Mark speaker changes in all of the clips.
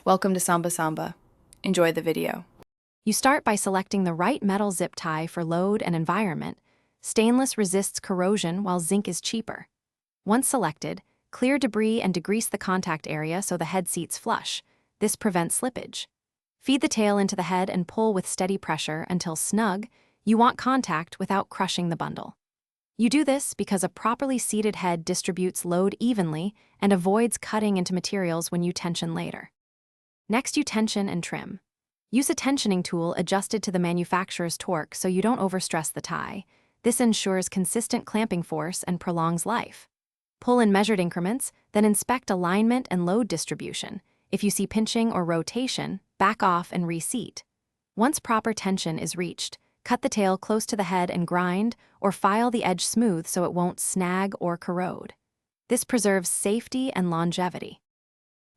Speaker 1: Welcome to Samba Samba. Enjoy the video.
Speaker 2: You start by selecting the right metal zip tie for load and environment. Stainless resists corrosion while zinc is cheaper. Once selected, clear debris and degrease the contact area so the head seats flush. This prevents slippage. Feed the tail into the head and pull with steady pressure until snug. You want contact without crushing the bundle. You do this because a properly seated head distributes load evenly and avoids cutting into materials when you tension later. Next, you tension and trim. Use a tensioning tool adjusted to the manufacturer's torque so you don't overstress the tie. This ensures consistent clamping force and prolongs life. Pull in measured increments, then inspect alignment and load distribution. If you see pinching or rotation, back off and reseat. Once proper tension is reached, cut the tail close to the head and grind, or file the edge smooth so it won't snag or corrode. This preserves safety and longevity.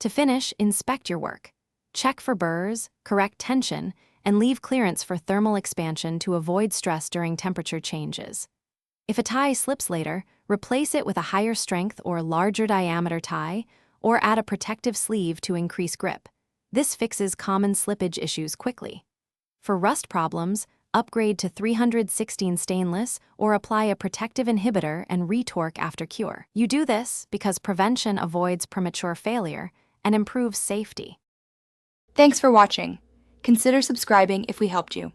Speaker 2: To finish, inspect your work. Check for burrs, correct tension, and leave clearance for thermal expansion to avoid stress during temperature changes. If a tie slips later, replace it with a higher strength or larger diameter tie, or add a protective sleeve to increase grip. This fixes common slippage issues quickly. For rust problems, upgrade to 316 stainless or apply a protective inhibitor and retorque after cure. You do this because prevention avoids premature failure and improves safety.
Speaker 3: Thanks for watching. Consider subscribing if we helped you.